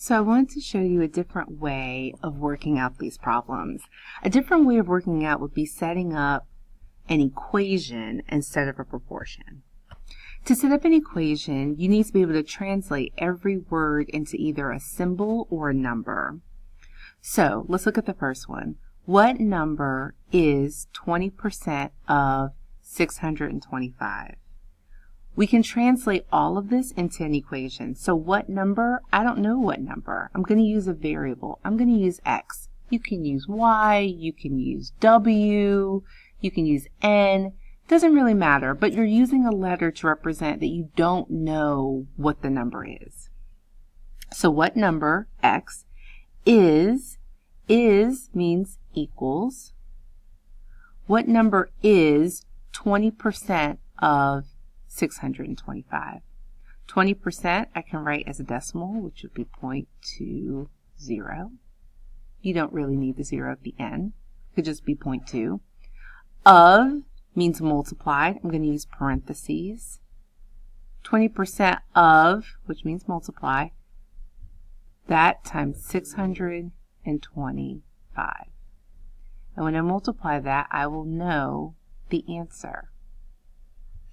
So I wanted to show you a different way of working out these problems. A different way of working out would be setting up an equation instead of a proportion. To set up an equation, you need to be able to translate every word into either a symbol or a number. So let's look at the first one. What number is 20% of 625? We can translate all of this into an equation. So what number? I don't know what number. I'm going to use a variable. I'm going to use x. You can use y, you can use w, you can use n. Doesn't really matter, but you're using a letter to represent that you don't know what the number is. So what number, x, is means equals. What number is 20% of 625? 20% I can write as a decimal, which would be 0.20. You don't really need the 0 at the end. It could just be 0.2. Of means multiplied. I'm going to use parentheses. 20% of, which means multiply, that times 625. And when I multiply that, I will know the answer.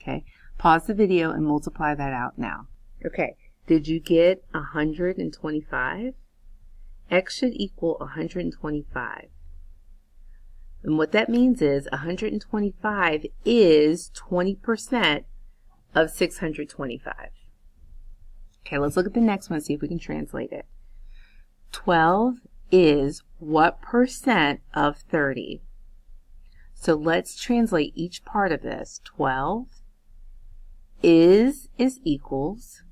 Okay, pause the video and multiply that out now. Okay, did you get 125? X should equal 125. And what that means is 125 is 20% of 625. Okay, let's look at the next one and see if we can translate it. 12 is what percent of 30? So let's translate each part of this. 12 is equals.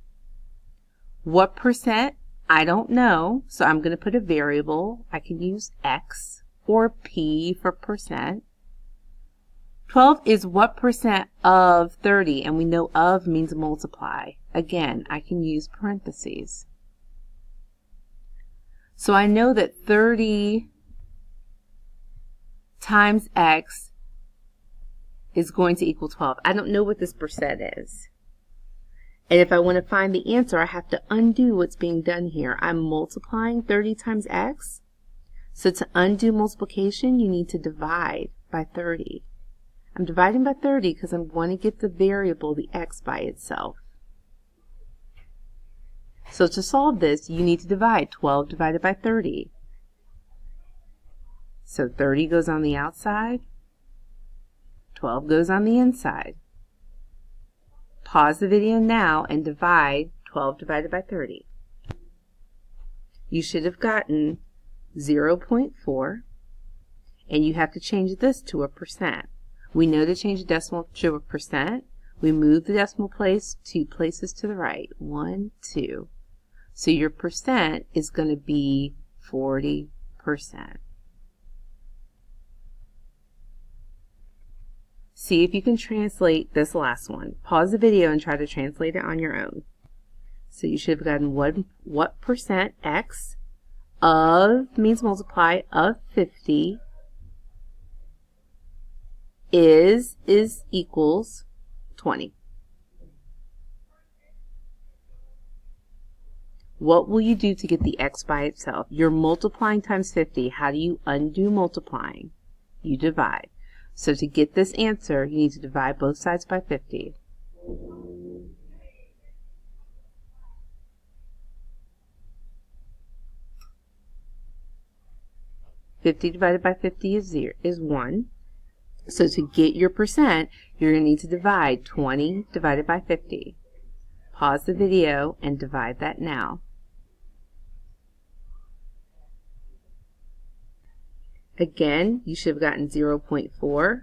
What percent? I don't know, so I'm going to put a variable. I can use x or p for percent. 12 is what percent of 30? And we know of means multiply. Again, I can use parentheses. So I know that 30 times x is going to equal 12. I don't know what this percent is. And if I want to find the answer, I have to undo what's being done here. I'm multiplying 30 times x. So to undo multiplication, you need to divide by 30. I'm dividing by 30 because I want to get the variable, the x, by itself. So to solve this, you need to divide 12 divided by 30. So 30 goes on the outside, 12 goes on the inside. Pause the video now and divide 12 divided by 30. You should have gotten 0.4, and you have to change this to a percent. We know to change a decimal to a percent, we move the decimal place 2 places to the right. 1, 2. So your percent is going to be 40%. See if you can translate this last one. Pause the video and try to translate it on your own. So you should have gotten what percent x of means multiply of 50 is equals 20. What will you do to get the x by itself? You're multiplying times 50. How do you undo multiplying? You divide. So to get this answer, you need to divide both sides by 50. $50 divided by 50 is 1. So to get your percent, you're going to need to divide 20 divided by 50. Pause the video and divide that now. Again, you should have gotten 0.4.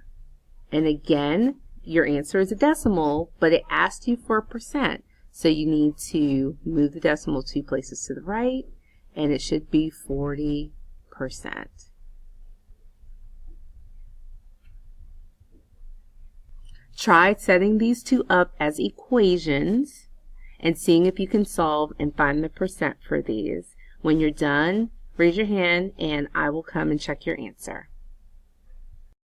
And again, your answer is a decimal, but it asked you for a percent. So you need to move the decimal 2 places to the right, and it should be 40%. Try setting these two up as equations and seeing if you can solve and find the percent for these. When you're done, raise your hand and I will come and check your answer.